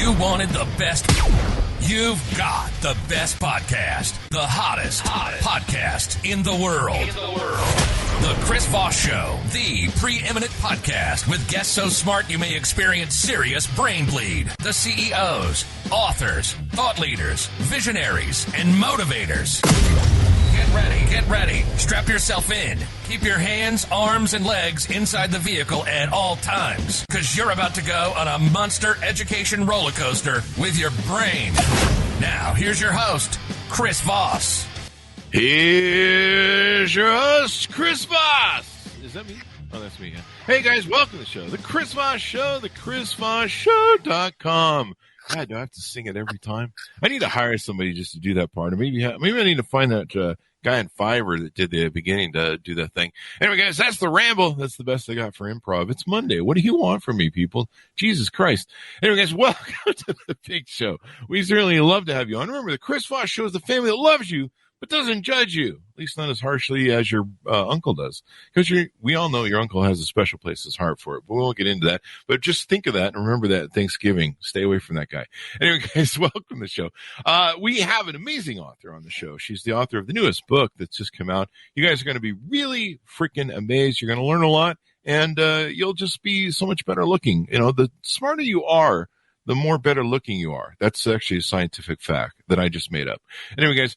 You wanted the best. You've got the best podcast. The hottest podcast in the world. The Chris Voss Show, the preeminent podcast with guests so smart you may experience serious brain bleed. The CEOs, authors, thought leaders, visionaries, and motivators. Get ready. Strap yourself in. Keep your hands, arms, and legs inside the vehicle at all times, because you're about to go on a monster education roller coaster with your brain. Now, here's your host, Chris Voss. Here's your host, Chris Voss. Is that me? Oh, that's me. Yeah. Hey, guys, welcome to the show. The Chris Voss Show, thechrisvossshow.com. God, do I have to sing it every time? I need to hire somebody just to do that part. Or maybe I need to find that guy in Fiverr that did the beginning to do that thing. Anyway, guys, that's the ramble. That's the best I got for improv. It's Monday. What do you want from me, people? Jesus Christ. Anyway, guys, welcome to the big show. We certainly love to have you on. Remember, the Chris Voss Show is the family that loves you, but doesn't judge you, at least not as harshly as your uncle does. Because we all know your uncle has a special place in his heart for it, but we won't get into that. But just think of that and remember that at Thanksgiving. Stay away from that guy. Anyway, guys, welcome to the show. We have an amazing author on the show. She's the author of the newest book that's just come out. You guys are going to be really freaking amazed. You're going to learn a lot, and you'll just be so much better looking. You know, the smarter you are, the more better looking you are. That's actually a scientific fact that I just made up. Anyway, guys,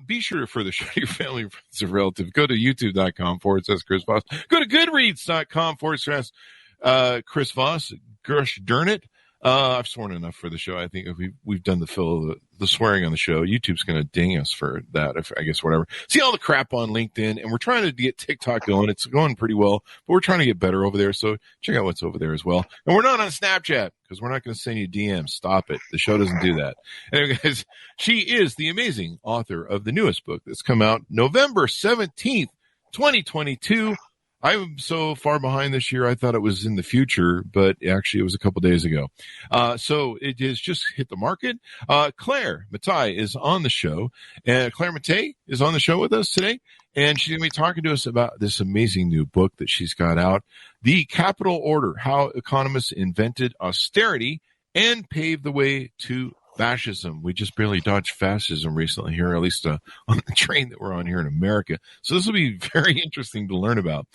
be sure to further share your family, friends, and relatives. Go to youtube.com/Chris Voss. Go to goodreads.com/Chris Voss. Gosh darn it. I've sworn enough for the show. I think if we've done the fill of the swearing on the show, YouTube's going to ding us for that, I guess, whatever. See all the crap on LinkedIn, and we're trying to get TikTok going. It's going pretty well, but we're trying to get better over there, so check out what's over there as well. And we're not on Snapchat, because we're not going to send you DMs. Stop it. The show doesn't do that. Anyway, guys, she is the amazing author of the newest book that's come out November 17th, 2022. I'm so far behind this year, I thought it was in the future, but actually it was a couple days ago. So it has just hit the market. Clara Mattei is on the show. Clara Mattei is on the show with us today, and she's going to be talking to us about this amazing new book that she's got out, The Capital Order, How Economists Invented Austerity and Paved the Way to Fascism. We just barely dodged fascism recently here, at least on the train that we're on here in America. So this will be very interesting to learn about.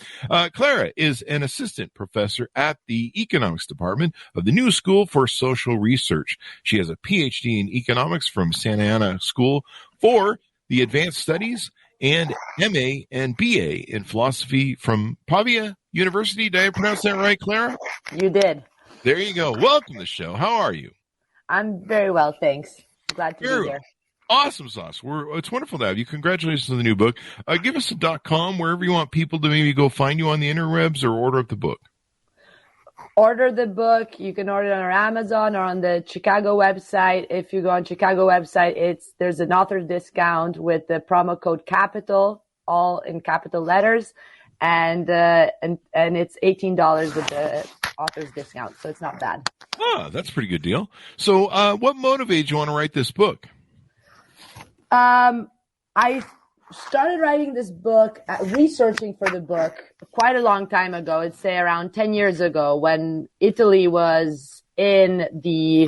Clara is an assistant professor at the Economics Department of the New School for Social Research. She has a PhD in economics from Santa Ana School for the Advanced Studies and MA and BA in philosophy from Paved University. Did I pronounce that right, Clara? You did. There you go. Welcome to the show. How are you? I'm very well, thanks. Glad to be here. Awesome sauce. It's wonderful to have you. Congratulations on the new book. Give us a .com wherever you want people to maybe go find you on the interwebs or order up the book. Order the book. You can order it on Amazon or on the Chicago website. If you go on Chicago website, there's an author discount with the promo code CAPITAL, all in capital letters, and it's $18 with the author's discount, so it's not bad. Ah, that's a pretty good deal. So what motivated you want to write this book? I started writing this book, researching for the book quite a long time ago. I'd say around 10 years ago, when Italy was in the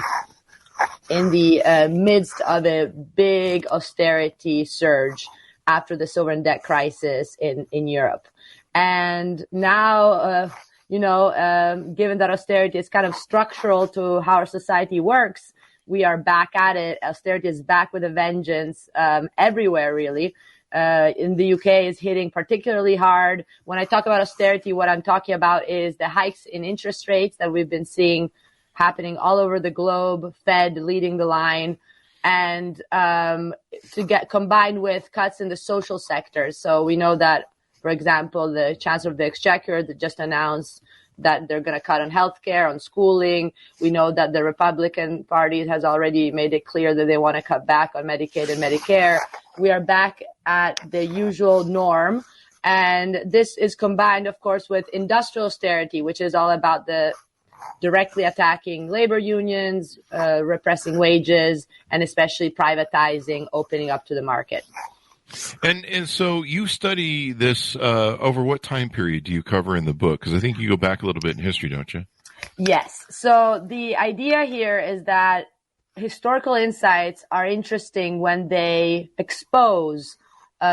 midst of a big austerity surge after the sovereign debt crisis in Europe. And now, given that austerity is kind of structural to how our society works, we are back at it. Austerity is back with a vengeance everywhere, really. In the UK is hitting particularly hard. When I talk about austerity, what I'm talking about is the hikes in interest rates that we've been seeing happening all over the globe, Fed leading the line, and to get combined with cuts in the social sector. So we know that, for example, the Chancellor of the Exchequer that just announced that they're going to cut on healthcare, on schooling. We know that the Republican Party has already made it clear that they want to cut back on Medicaid and Medicare. We are back at the usual norm. And this is combined, of course, with industrial austerity, which is all about the directly attacking labor unions, repressing wages, and especially privatizing, opening up to the market. And so you study this over what time period do you cover in the book? Because I think you go back a little bit in history, don't you? Yes. So the idea here is that historical insights are interesting when they expose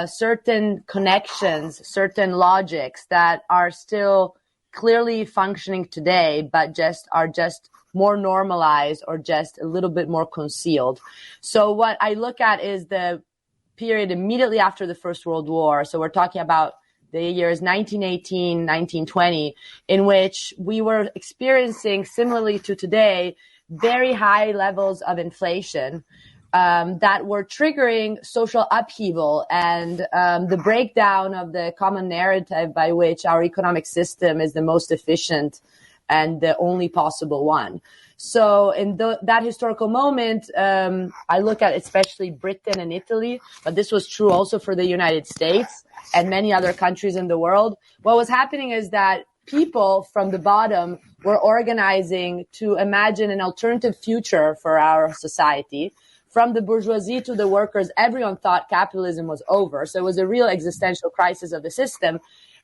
certain connections, certain logics that are still clearly functioning today, but are just more normalized or just a little bit more concealed. So what I look at is the period immediately after the First World War. So we're talking about the years 1918, 1920, in which we were experiencing, similarly to today, very high levels of inflation that were triggering social upheaval and the breakdown of the common narrative by which our economic system is the most efficient and the only possible one. So in that historical moment, I look at especially Britain and Italy, but this was true also for the United States and many other countries in the world. What was happening is that people from the bottom were organizing to imagine an alternative future for our society. From the bourgeoisie to the workers, everyone thought capitalism was over. So it was a real existential crisis of the system.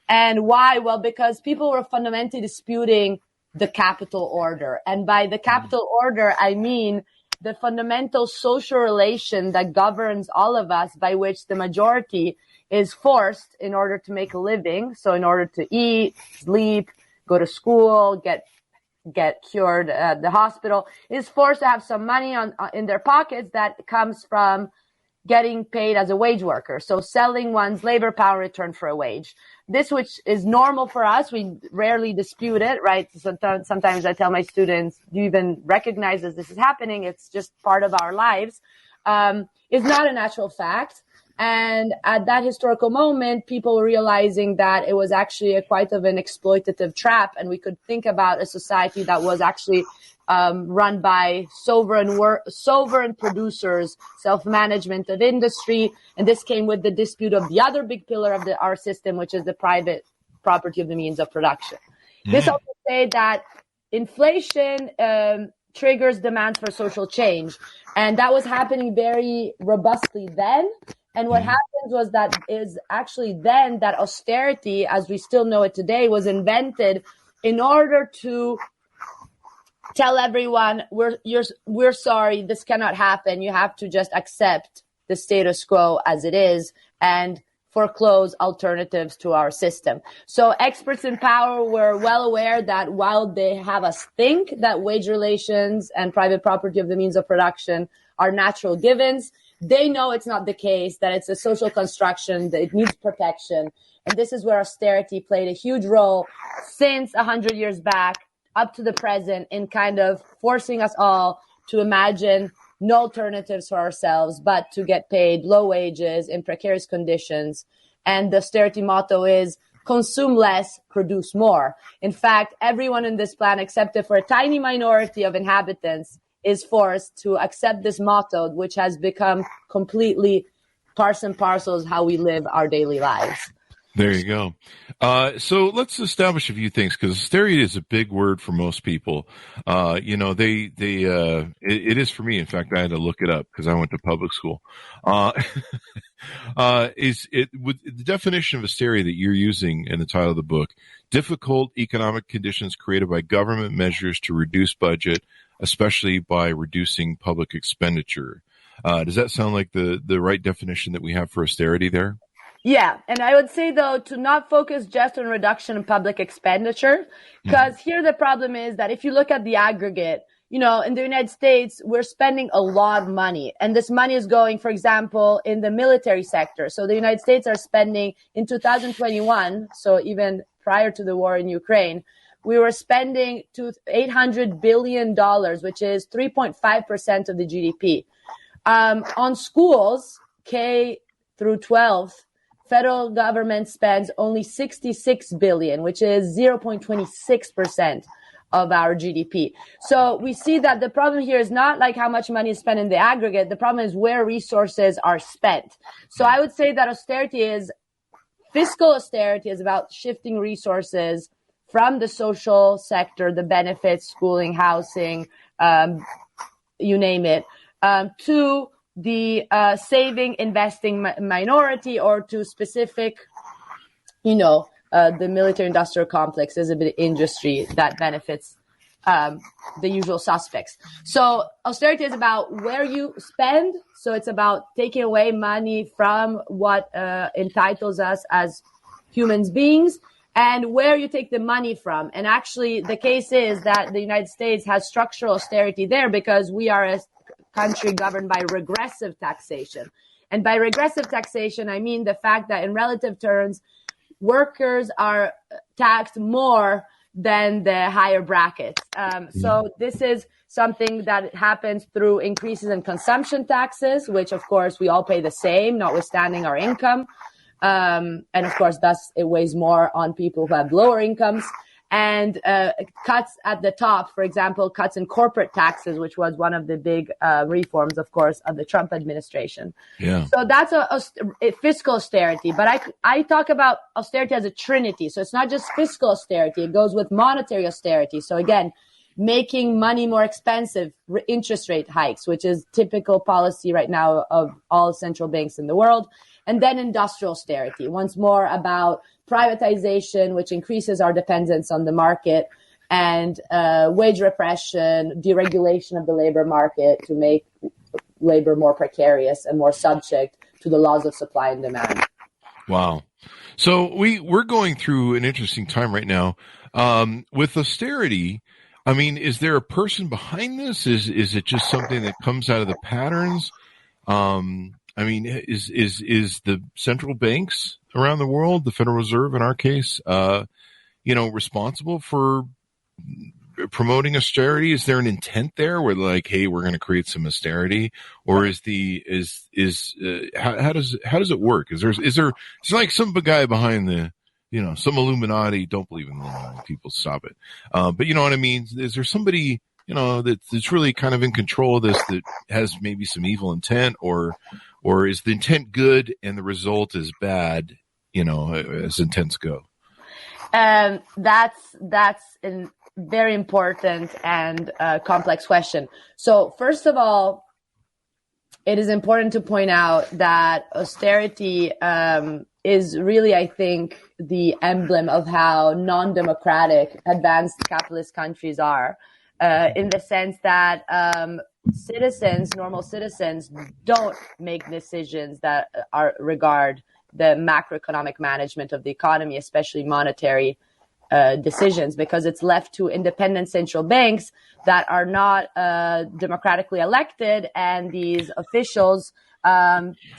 And why? Well, because people were fundamentally disputing the capital order. And by the capital order, I mean the fundamental social relation that governs all of us, by which the majority is forced in order to make a living. So in order to eat, sleep, go to school, get cured at the hospital, is forced to have some money in their pockets that comes from getting paid as a wage worker. So selling one's labor power in return for a wage. This, which is normal for us, we rarely dispute it, right? Sometimes I tell my students, do you even recognize that this is happening? It's just part of our lives. Is not a natural fact. And at that historical moment, people were realizing that it was actually quite of an exploitative trap, and we could think about a society that was actually run by sovereign producers, self-management of industry. And this came with the dispute of the other big pillar of our system, which is the private property of the means of production. This also says that inflation triggers demands for social change. And that was happening very robustly then. And what happened was that is actually then that austerity, as we still know it today, was invented in order to tell everyone, we're sorry, this cannot happen. You have to just accept the status quo as it is and foreclose alternatives to our system. So experts in power were well aware that while they have us think that wage relations and private property of the means of production are natural givens, they know it's not the case, that it's a social construction, that it needs protection. And this is where austerity played a huge role since 100 years back up to the present in kind of forcing us all to imagine no alternatives for ourselves, but to get paid low wages in precarious conditions. And the austerity motto is consume less, produce more. In fact, everyone in this planet, except for a tiny minority of inhabitants, is forced to accept this motto, which has become completely parts and parcels how we live our daily lives. There you go. So let's establish a few things, because austerity is a big word for most people. It is for me. In fact, I had to look it up because I went to public school. Is it with the definition of austerity that you're using in the title of the book? Difficult economic conditions created by government measures to reduce budget, especially by reducing public expenditure. Does that sound like the right definition that we have for austerity there? Yeah. And I would say, though, to not focus just on reduction in public expenditure, because here the problem is that if you look at the aggregate, in the United States, we're spending a lot of money. And this money is going, for example, in the military sector. So the United States are spending in 2021, so even prior to the war in Ukraine, we were spending $800 billion, which is 3.5% of the GDP. On schools, K through 12, federal government spends only $66 billion, which is 0.26% of our GDP. So we see that the problem here is not like how much money is spent in the aggregate. The problem is where resources are spent. So I would say that fiscal austerity is about shifting resources from the social sector, the benefits, schooling, housing, you name it, to the saving, investing minority, or to specific, the military industrial complex is a bit of industry that benefits the usual suspects. So austerity is about where you spend. So it's about taking away money from what entitles us as human beings, and where you take the money from. And actually, the case is that the United States has structural austerity there because we are a country governed by regressive taxation. And by regressive taxation, I mean the fact that in relative terms, workers are taxed more than the higher brackets. So this is something that happens through increases in consumption taxes, which of course we all pay the same, notwithstanding our income. And of course, thus it weighs more on people who have lower incomes, and cuts at the top, for example, cuts in corporate taxes, which was one of the big reforms, of course, of the Trump administration. Yeah. So that's a fiscal austerity. But I talk about austerity as a trinity. So it's not just fiscal austerity. It goes with monetary austerity. So again, making money more expensive, interest rate hikes, which is typical policy right now of all central banks in the world. And then industrial austerity, once more about privatization, which increases our dependence on the market, and wage repression, deregulation of the labor market to make labor more precarious and more subject to the laws of supply and demand. Wow. So we're going through an interesting time right now. With austerity, I mean, is there a person behind this? Is it just something that comes out of the patterns? I mean, is the central banks around the world, the Federal Reserve in our case, responsible for promoting austerity? Is there an intent there where like, hey, we're going to create some austerity, or how does it work? Is there like some guy behind the, some Illuminati? Don't believe in the Illuminati people, stop it. But you know what I mean? Is there somebody, that's really kind of in control of this that has maybe some evil intent, or is the intent good and the result is bad, as intents go? That's a very important and complex question. So first of all, it is important to point out that austerity is really, I think, the emblem of how non-democratic advanced capitalist countries are, in the sense that normal citizens don't make decisions that regard the macroeconomic management of the economy, especially monetary decisions, because it's left to independent central banks that are not democratically elected, and these officials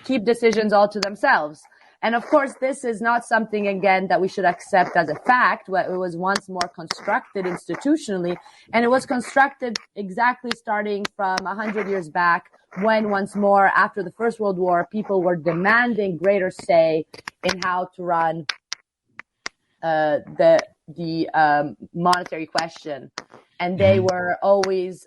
keep decisions all to themselves. And of course, this is not something, again, that we should accept as a fact. It was once more constructed institutionally, and it was constructed exactly starting from 100 years back, when once more, after the First World War, people were demanding greater say in how to run the monetary question. And they were always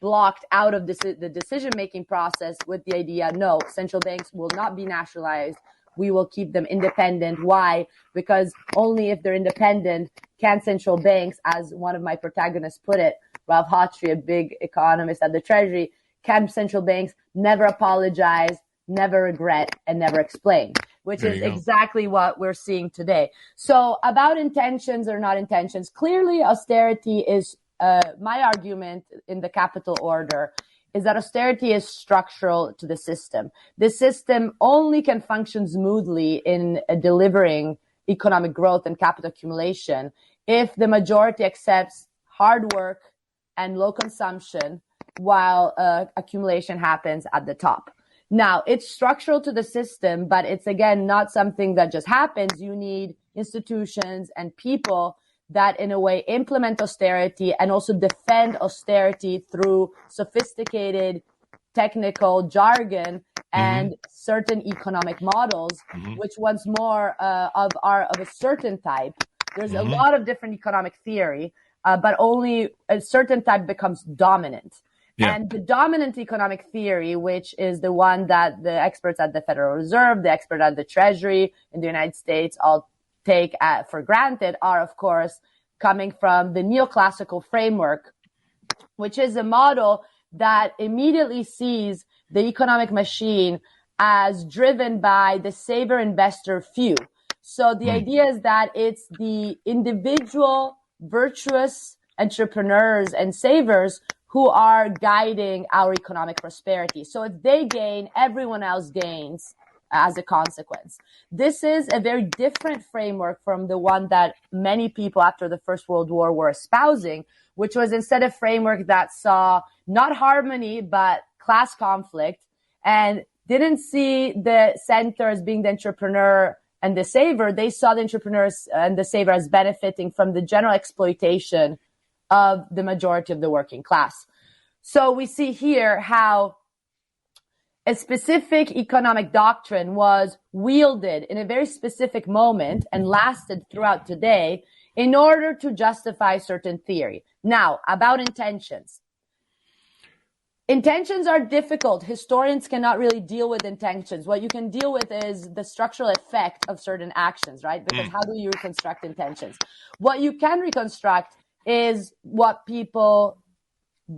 blocked out of the decision-making process with the idea, no, central banks will not be nationalized. We will keep them independent. Why? Because only if they're independent can central banks, as one of my protagonists put it, Ralph Hawtrey, a big economist at the Treasury, can central banks never apologize, never regret, and never explain, which is exactly what we're seeing today. So about intentions or not intentions, clearly austerity is my argument in the capital order is that austerity is structural to the system. The system only can function smoothly in delivering economic growth and capital accumulation if the majority accepts hard work and low consumption while accumulation happens at the top. Now, it's structural to the system, but it's, again, not something that just happens. You need institutions and people that in a way implement austerity and also defend austerity through sophisticated technical jargon and certain economic models, which once more are of a certain type. There's a lot of different economic theory, but only a certain type becomes dominant. Yeah. And the dominant economic theory, which is the one that the experts at the Federal Reserve, the expert at the Treasury in the United States all take for granted, are, of course, coming from the neoclassical framework, which is a model that immediately sees the economic machine as driven by the saver investor few. So the idea is that it's the individual virtuous entrepreneurs and savers who are guiding our economic prosperity. So if they gain, everyone else gains as a consequence. This is a very different framework from the one that many people after the First World War were espousing, which was instead a framework that saw not harmony, but class conflict, and didn't see the center as being the entrepreneur and the saver. They saw the entrepreneurs and the saver as benefiting from the general exploitation of the majority of the working class. So we see here how a specific economic doctrine was wielded in a very specific moment and lasted throughout today in order to justify certain theory. Now, about intentions. Intentions are difficult. Historians cannot really deal with intentions. What you can deal with is the structural effect of certain actions, right? Because how do you reconstruct intentions? What you can reconstruct is what people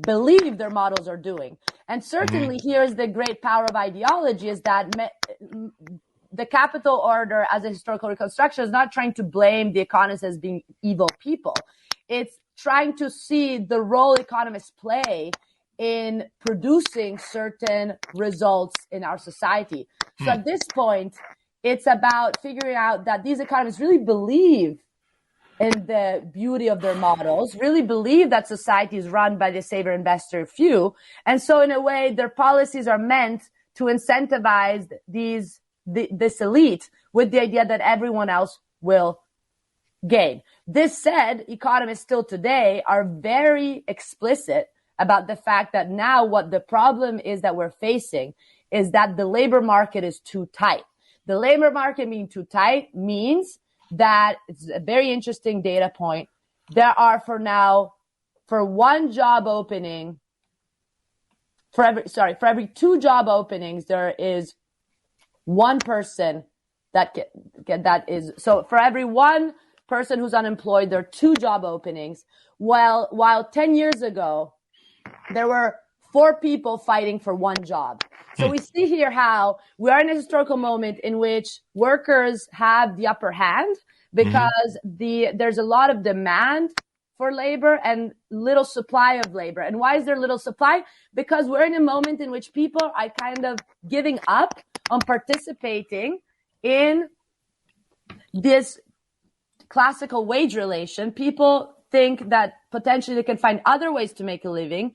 believe their models are doing. And certainly here's the great power of ideology is that the capital order as a historical reconstruction is not trying to blame the economists as being evil people. It's trying to see the role economists play in producing certain results in our society. So at this point, it's about figuring out that these economists really believe in the beauty of their models, really believe that society is run by the saver investor few. And so in a way, their policies are meant to incentivize this elite with the idea that everyone else will gain. This said, economists still today are very explicit about the fact that now what the problem is that we're facing is that the labor market is too tight. The labor market being too tight means that it's a very interesting data point. There are for one job opening, for every two job openings, there is one person that is, so for every one person who's unemployed, there are two job openings. While 10 years ago, there were 4 people fighting for one job. So we see here how we are in a historical moment in which workers have the upper hand because there's a lot of demand for labor and little supply of labor. And why is there little supply? Because we're in a moment in which people are kind of giving up on participating in this classical wage relation. People think that potentially they can find other ways to make a living,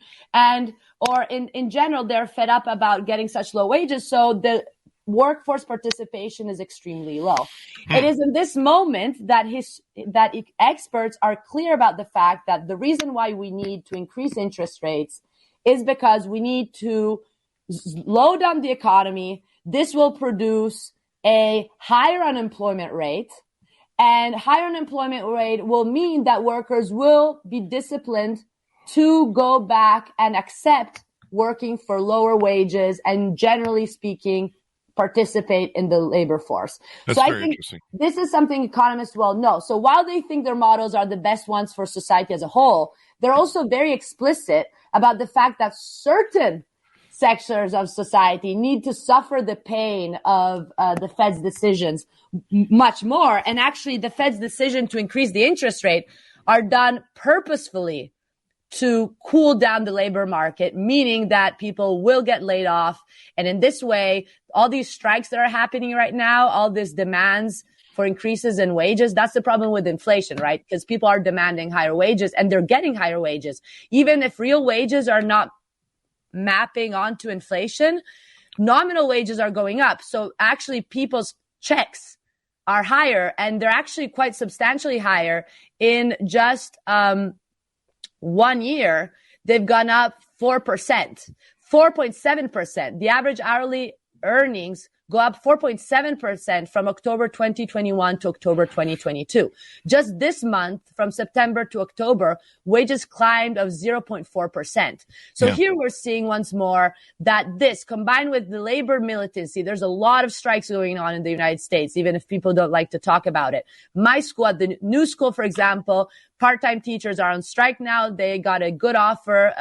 or in general, they're fed up about getting such low wages. So the workforce participation is extremely low. It is in this moment that experts are clear about the fact that the reason why we need to increase interest rates is because we need to slow down the economy. This will produce a higher unemployment rate. And higher unemployment rate will mean that workers will be disciplined to go back and accept working for lower wages and, generally speaking, participate in the labor force. That's so I very think interesting. this is something economists well know. So while they think their models are the best ones for society as a whole, they're also very explicit about the fact that certain sectors of society need to suffer the pain of the Fed's decisions much more. And actually, the Fed's decision to increase the interest rate are done purposefully to cool down the labor market, meaning that people will get laid off. And in this way, all these strikes that are happening right now, all these demands for increases in wages, that's the problem with inflation, right? Because people are demanding higher wages and they're getting higher wages. Even if real wages are not mapping onto inflation, nominal wages are going up. So actually people's checks are higher, and they're actually quite substantially higher. In just 1 year, they've gone up 4%, 4.7%. The average hourly earnings go up 4.7% from October 2021 to October 2022. Just this month, from September to October, wages climbed of 0.4%. So here we're seeing once more that this, combined with the labor militancy, there's a lot of strikes going on in the United States, even if people don't like to talk about it. My school, at the new school, for example, part-time teachers are on strike now. They got a good offer,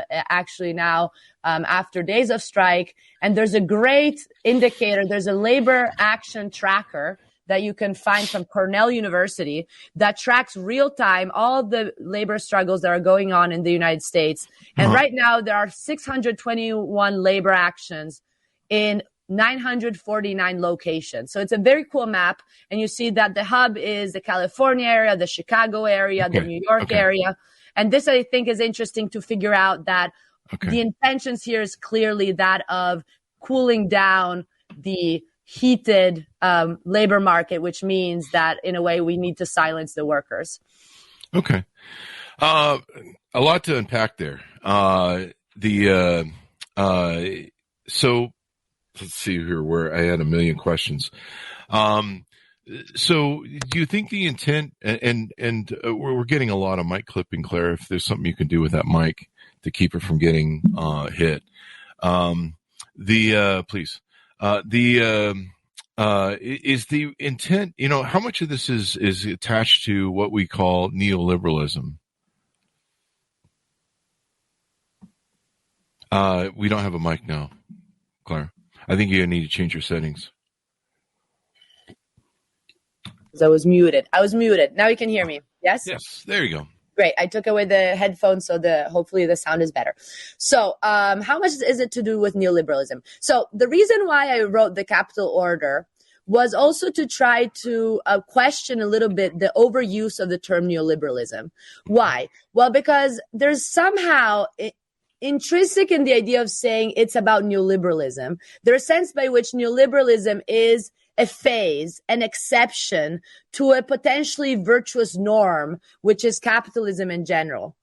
actually now, after days of strike. And there's a great indicator. There's a labor action tracker that you can find from Cornell University that tracks real time all the labor struggles that are going on in the United States. And right now there are 621 labor actions in 949 locations. So it's a very cool map. And you see that the hub is the California area, the Chicago area, the New York area. And this, I think, is interesting to figure out that the intentions here is clearly that of cooling down the heated labor market, which means that in a way we need to silence the workers. Okay. A lot to unpack there. So let's see here where I had a million questions. So do you think the intent and we're getting a lot of mic clipping, Clara, if there's something you can do with that mic to keep it from getting hit. Please. Is the intent, how much of this is attached to what we call neoliberalism? We don't have a mic now, Clara. I think you need to change your settings. I was muted. Now you can hear me. Yes? Yes. There you go. Great. I took away the headphones, so hopefully the sound is better. So how much is it to do with neoliberalism? So the reason why I wrote The Capital Order was also to try to question a little bit the overuse of the term neoliberalism. Why? Well, because there's somehow intrinsic in the idea of saying it's about neoliberalism. There's a sense by which neoliberalism is a phase, an exception to a potentially virtuous norm, which is capitalism in general.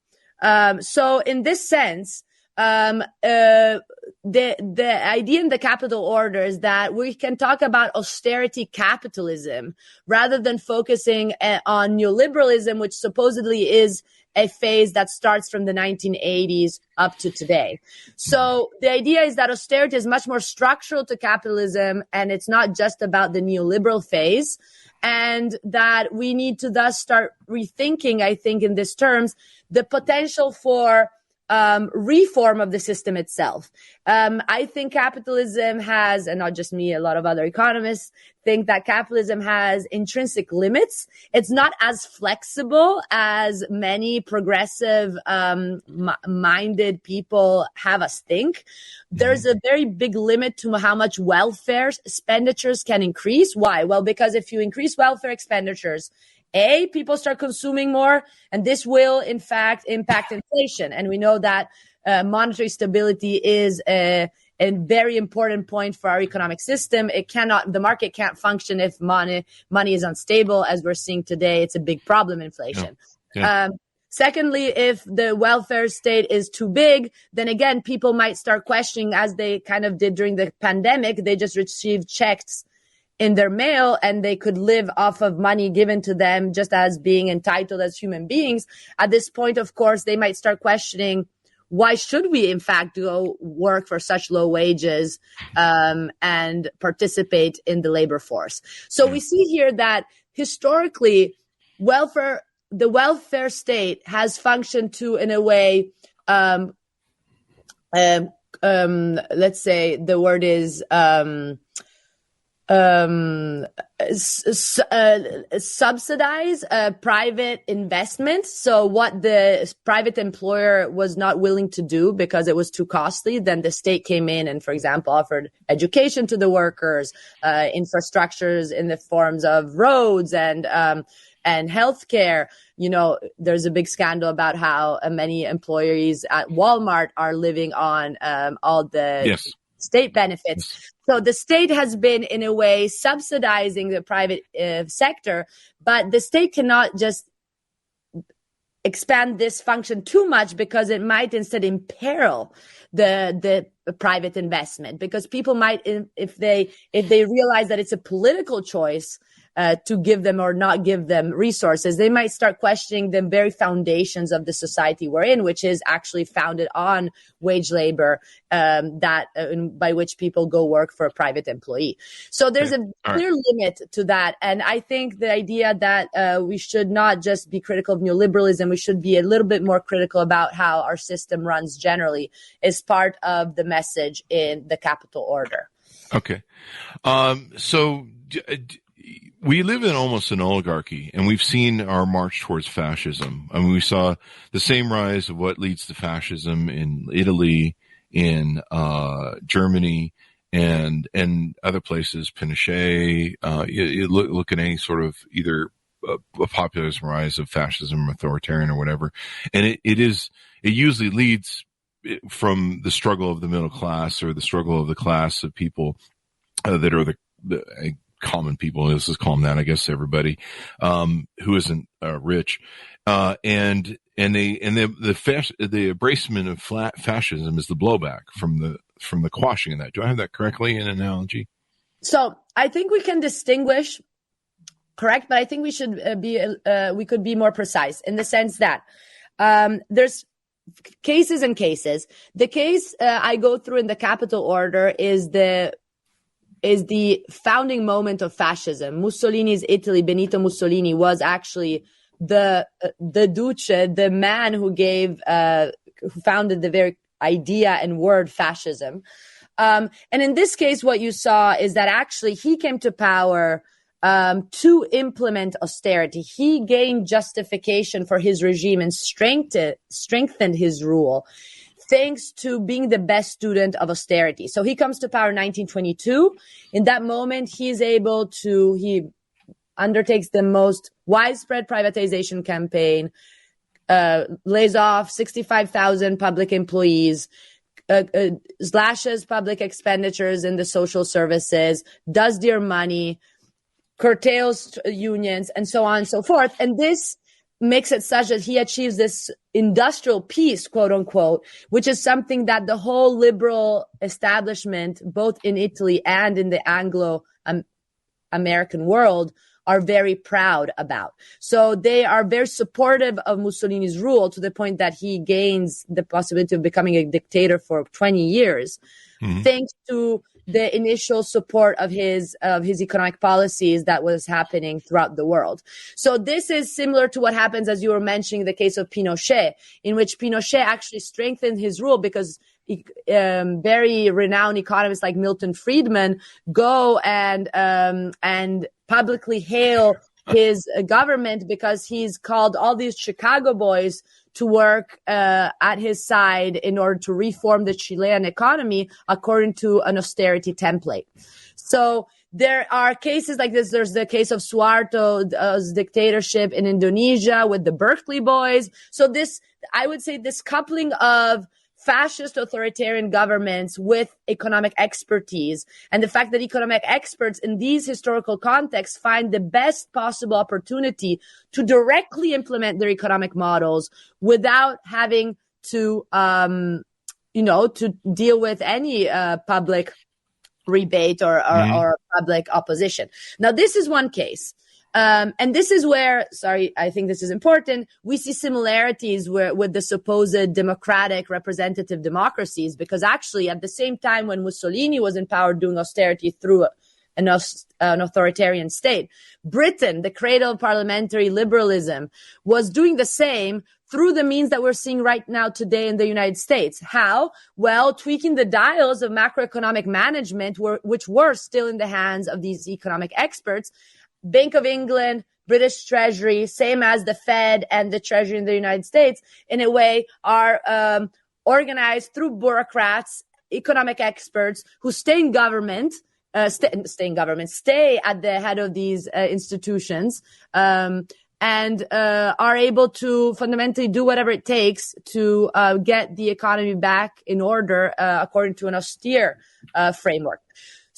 So in this sense, the idea in the Capital Order is that we can talk about austerity capitalism rather than focusing on neoliberalism, which supposedly is a phase that starts from the 1980s up to today. So the idea is that austerity is much more structural to capitalism, and it's not just about the neoliberal phase, and that we need to thus start rethinking, I think, in these terms, the potential for reform of the system itself. I think capitalism has, and not just me, a lot of other economists think that capitalism has intrinsic limits. It's not as flexible as many progressive minded people have us think. There's a very big limit to how much welfare expenditures can increase. Why? Well, because if you increase welfare expenditures, people start consuming more, and this will, in fact, impact inflation. And we know that monetary stability is a very important point for our economic system. The market can't function if money is unstable, as we're seeing today. It's a big problem, inflation. Yeah. Secondly, if the welfare state is too big, then again, people might start questioning, as they kind of did during the pandemic. They just received checks in their mail, and they could live off of money given to them just as being entitled as human beings. At this point, of course, they might start questioning, why should we, in fact, go work for such low wages and participate in the labor force? So we see here that historically, the welfare state has functioned to, in a way, let's say the word is subsidize private investment. So what the private employer was not willing to do because it was too costly, then the state came in and, for example, offered education to the workers, infrastructures in the forms of roads and healthcare. There's a big scandal about how many employees at Walmart are living on all the state benefits. So the state has been, in a way, subsidizing the private sector, but the state cannot just expand this function too much, because it might instead imperil the private investment, because people might, if they realize that it's a political choice to give them or not give them resources, they might start questioning the very foundations of the society we're in, which is actually founded on wage labor, by which people go work for a private employee. So there's a clear limit to that. And I think the idea that we should not just be critical of neoliberalism, we should be a little bit more critical about how our system runs generally, is part of the message in the Capital Order. Okay. we live in almost an oligarchy, and we've seen our march towards fascism. I mean, we saw the same rise of what leads to fascism in Italy, in Germany, and other places. Pinochet. You look at any sort of either a populist rise of fascism, authoritarian, or whatever, and it usually leads from the struggle of the middle class or the struggle of the class of people that are the common people. Let's just call them that, I guess, everybody who isn't rich, and the embracement of fascism is the blowback from the quashing of that. Do I have that correctly in an analogy? So I think we can distinguish, correct, but I think we should we could be more precise in the sense that there's cases and cases. The case I go through in the capital order is the founding moment of fascism. Mussolini's Italy, Benito Mussolini, was actually the Duce, the man who who founded the very idea and word fascism. And in this case, what you saw is that actually he came to power to implement austerity. He gained justification for his regime and strengthened his rule, thanks to being the best student of austerity. So he comes to power in 1922. In that moment, he undertakes the most widespread privatization campaign, lays off 65,000 public employees, slashes public expenditures in the social services, does dear money, curtails unions, and so on and so forth. And this makes it such that he achieves this industrial peace, quote unquote, which is something that the whole liberal establishment, both in Italy and in the Anglo-American world, are very proud about. So they are very supportive of Mussolini's rule to the point that he gains the possibility of becoming a dictator for 20 years, thanks to the initial support of his economic policies that was happening throughout the world. So this is similar to what happens, as you were mentioning, the case of Pinochet, in which Pinochet actually strengthened his rule because very renowned economists like Milton Friedman go and publicly hail his government because he's called all these Chicago boys to work at his side in order to reform the Chilean economy according to an austerity template. So there are cases like this. There's the case of Suharto's dictatorship in Indonesia with the Berkeley boys. So this, I would say, this coupling of fascist authoritarian governments with economic expertise, and the fact that economic experts in these historical contexts find the best possible opportunity to directly implement their economic models without having to, to deal with any public rebate or public opposition. Now, this is one case. And this is where, I think this is important, we see similarities with the supposed democratic representative democracies, because actually at the same time when Mussolini was in power doing austerity through an authoritarian state, Britain, the cradle of parliamentary liberalism, was doing the same through the means that we're seeing right now today in the United States. How? Well, tweaking the dials of macroeconomic management, which were still in the hands of these economic experts. Bank of England, British Treasury, same as the Fed and the Treasury in the United States, in a way are organized through bureaucrats, economic experts who stay in government, stay at the head of these institutions, and are able to fundamentally do whatever it takes to get the economy back in order according to an austere framework.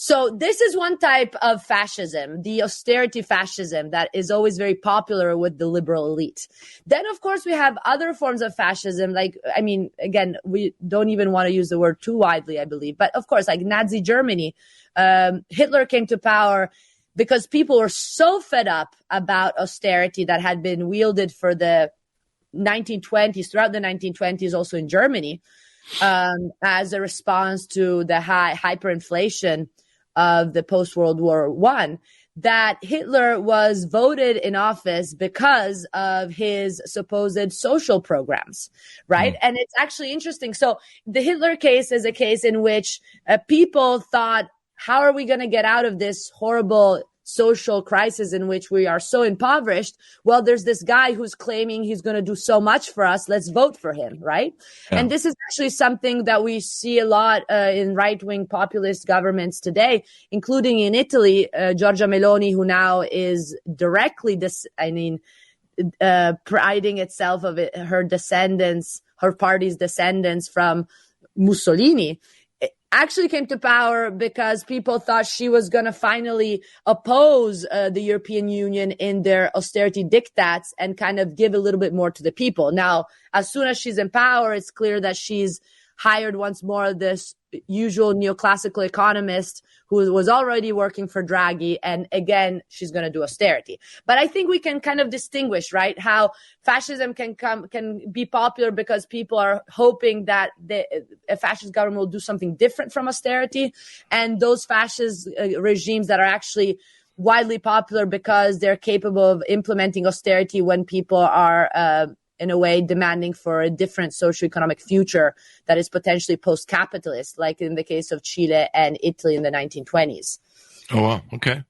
So this is one type of fascism, the austerity fascism that is always very popular with the liberal elite. Then, of course, we have other forms of fascism. Again, we don't even want to use the word too widely, I believe. But of course, like Nazi Germany, Hitler came to power because people were so fed up about austerity that had been wielded for the 1920s, throughout the 1920s, also in Germany, as a response to the hyperinflation of the post-World War I, that Hitler was voted in office because of his supposed social programs, right? And it's actually interesting. So the Hitler case is a case in which people thought, how are we going to get out of this horrible social crisis in which we are so impoverished, well, there's this guy who's claiming he's going to do so much for us. Let's vote for him, right? Yeah. And this is actually something that we see a lot in right-wing populist governments today, including in Italy. Giorgia Meloni, who now is directly priding itself of her descendants, her party's descendants from Mussolini, actually came to power because people thought she was going to finally oppose the European Union in their austerity diktats and kind of give a little bit more to the people. Now, as soon as she's in power, it's clear that she's hired once more this usual neoclassical economist who was already working for Draghi. And again, she's going to do austerity. But I think we can kind of distinguish, right, how fascism can be popular because people are hoping that a fascist government will do something different from austerity. And those fascist regimes that are actually widely popular because they're capable of implementing austerity when people are in a way demanding for a different socioeconomic future that is potentially post-capitalist, like in the case of Chile and Italy in the 1920s. Oh, wow. Okay.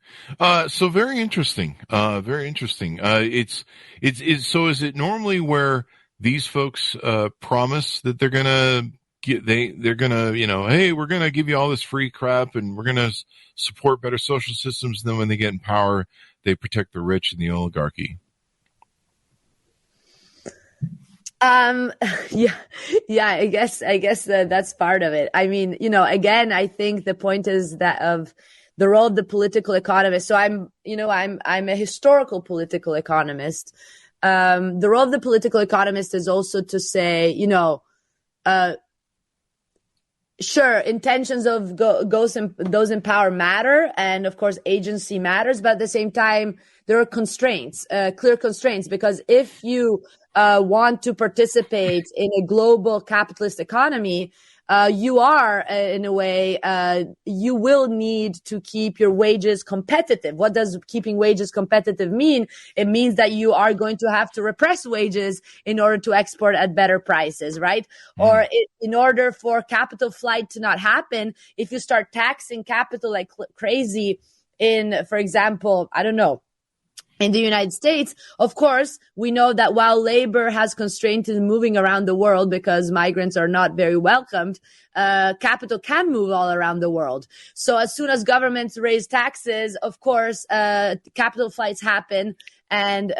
So very interesting. Very interesting. So is it normally where these folks, promise that they're going to they're going to, hey, we're going to give you all this free crap and we're going to support better social systems. And then when they get in power, they protect the rich and the oligarchy. Yeah, I guess that's part of it. I mean, again, I think the point is that of the role of the political economist. So I'm a historical political economist. The role of the political economist is also to say, sure, intentions of those in power matter, and of course agency matters, but at the same time there are constraints, clear constraints, because if you want to participate in a global capitalist economy, you are, in a way, you will need to keep your wages competitive. What does keeping wages competitive mean? It means that you are going to have to repress wages in order to export at better prices, right? Or in order for capital flight to not happen, if you start taxing capital like crazy in, for example, I don't know, in the United States, of course, we know that while labor has constraints in moving around the world because migrants are not very welcomed, capital can move all around the world. So as soon as governments raise taxes, of course, capital flights happen and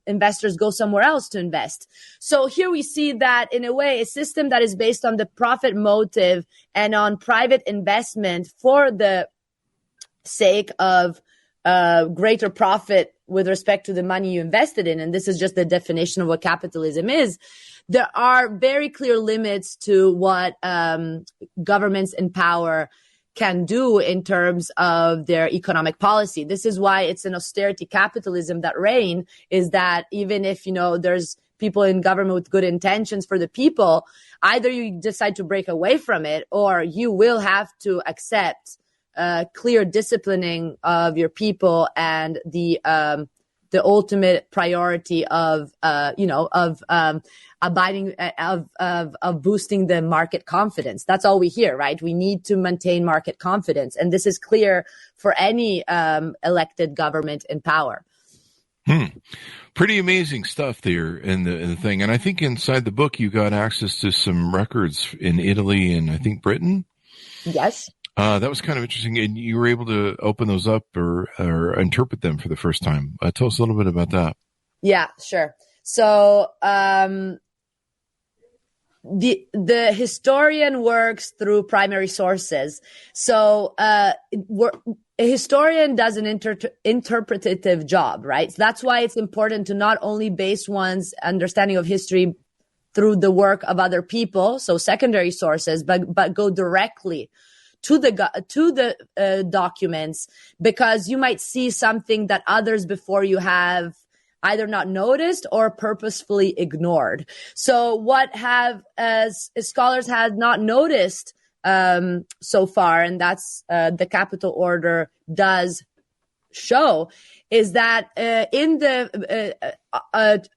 investors go somewhere else to invest. So here we see that, in a way, a system that is based on the profit motive and on private investment for the sake of greater profit with respect to the money you invested in, and this is just the definition of what capitalism is, there are very clear limits to what governments in power can do in terms of their economic policy. This is why it's an austerity capitalism that reign, is that even if, there's people in government with good intentions for the people, either you decide to break away from it or you will have to accept clear disciplining of your people and the ultimate priority of abiding of boosting the market confidence. That's all we hear, right? We need to maintain market confidence, and this is clear for any elected government in power. Pretty amazing stuff there in the thing, and I think inside the book you got access to some records in Italy and I think Britain. Yes. That was kind of interesting, and you were able to open those up or interpret them for the first time. Tell us a little bit about that. Yeah, sure. So the historian works through primary sources. So a historian does an interpretative job, right? So that's why it's important to not only base one's understanding of history through the work of other people, so secondary sources, but go directly to the documents, because you might see something that others before you have either not noticed or purposefully ignored. So what have scholars had not noticed so far, and that's the capital order does show is that in the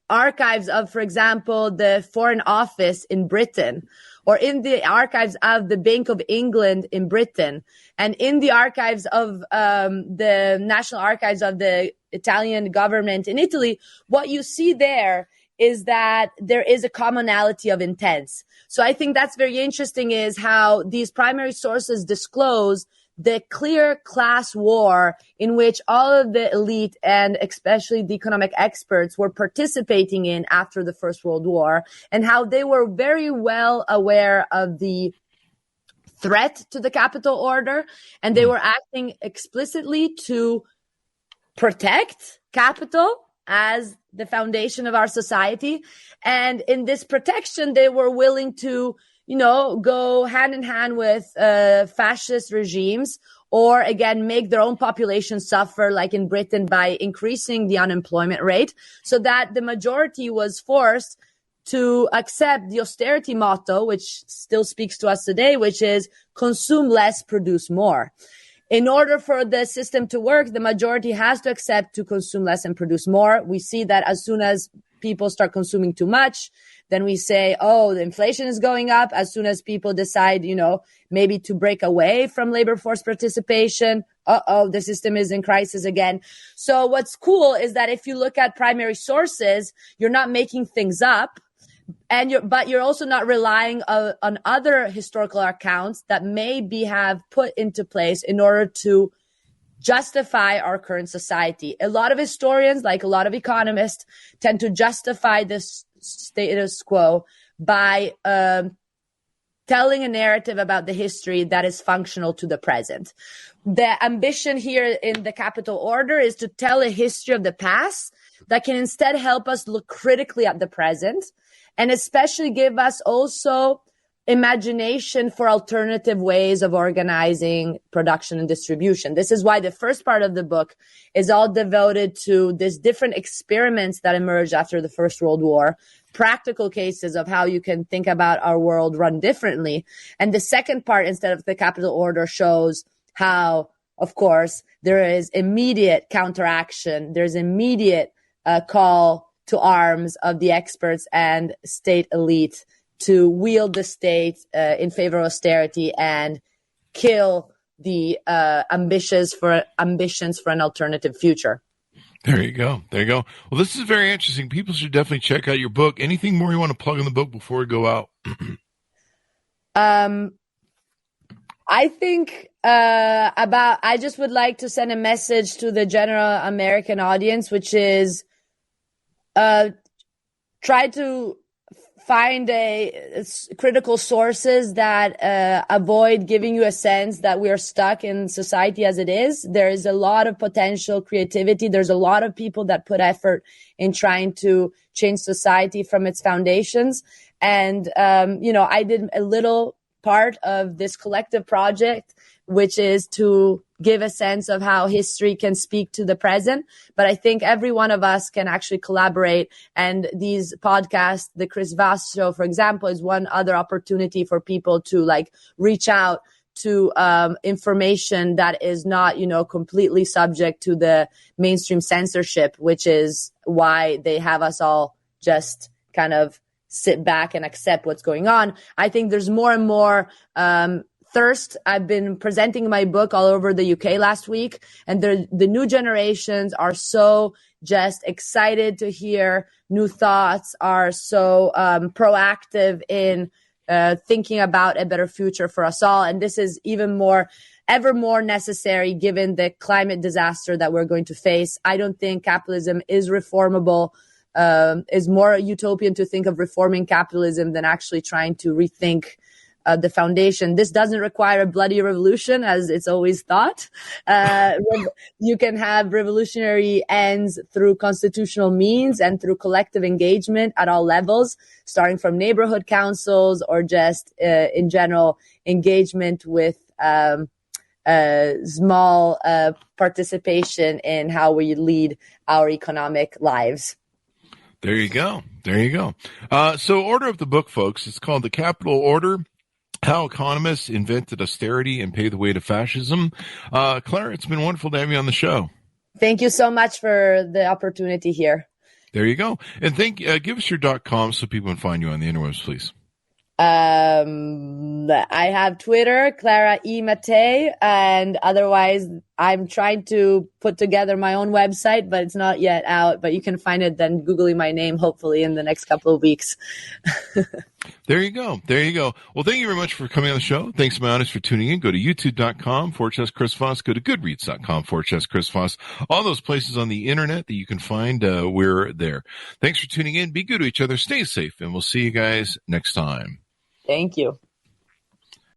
archives of, for example, the Foreign Office in Britain, or in the archives of the Bank of England in Britain, and in the archives of the National Archives of the Italian government in Italy, what you see there is that there is a commonality of intents. So I think that's very interesting, is how these primary sources disclose the clear class war in which all of the elite and especially the economic experts were participating in after the First World War, and how they were very well aware of the threat to the capital order, and they were acting explicitly to protect capital as the foundation of our society. And in this protection, they were willing to, go hand in hand with fascist regimes, or again, make their own population suffer, like in Britain, by increasing the unemployment rate, so that the majority was forced to accept the austerity motto, which still speaks to us today, which is consume less, produce more. In order for the system to work, the majority has to accept to consume less and produce more. We see that as soon as people start consuming too much, then we say, oh, the inflation is going up. As soon as people decide, maybe to break away from labor force participation, the system is in crisis again. So what's cool is that if you look at primary sources, you're not making things up. But you're also not relying on other historical accounts that have put into place in order to justify our current society. A lot of historians, like a lot of economists, tend to justify this status quo by telling a narrative about the history that is functional to the present. The ambition here in the capital order is to tell a history of the past that can instead help us look critically at the present, and especially give us also imagination for alternative ways of organizing production and distribution. This is why the first part of the book is all devoted to these different experiments that emerged after the First World War, practical cases of how you can think about our world run differently. And the second part, instead of the capital order, shows how, of course, there is immediate counteraction. There's immediate call to arms of the experts and state elite to wield the state in favor of austerity and kill the ambitions for an alternative future. There you go. Well, this is very interesting. People should definitely check out your book. Anything more you want to plug in the book before we go out? I think I just would like to send a message to the general American audience, which is try to find critical sources that avoid giving you a sense that we are stuck in society as it is. There is a lot of potential creativity. There's a lot of people that put effort in trying to change society from its foundations. And, I did a little part of this collective project, which is to give a sense of how history can speak to the present. But I think every one of us can actually collaborate. And these podcasts, the Chris Voss show, for example, is one other opportunity for people to reach out to information that is not, completely subject to the mainstream censorship, which is why they have us all just kind of sit back and accept what's going on. I think there's more and more thirst. I've been presenting my book all over the UK last week, and the new generations are so just excited to hear new thoughts, are so proactive in thinking about a better future for us all. And this is ever more necessary given the climate disaster that we're going to face. I don't think capitalism is reformable. Is more utopian to think of reforming capitalism than actually trying to rethink the foundation. This doesn't require a bloody revolution, as it's always thought. You can have revolutionary ends through constitutional means and through collective engagement at all levels, starting from neighborhood councils or just in general engagement with small participation in how we lead our economic lives. There you go. So order of the book, folks, it's called The Capital Order: How Economists Invented Austerity and Paved the Way to Fascism. Clara, it's been wonderful to have you on the show. Thank you so much for the opportunity here. There you go. And give us your .com so people can find you on the interwebs, please. I have Twitter, Clara E Mattei, and otherwise I'm trying to put together my own website, but it's not yet out. But you can find it then Googling my name, hopefully in the next couple of weeks. There you go. There you go. Well, thank you very much for coming on the show. Thanks, my audience, for tuning in. Go to youtube.com/Chris Voss. Go to goodreads.com/Chris Voss. All those places on the internet that you can find, we're there. Thanks for tuning in. Be good to each other. Stay safe, and we'll see you guys next time. Thank you.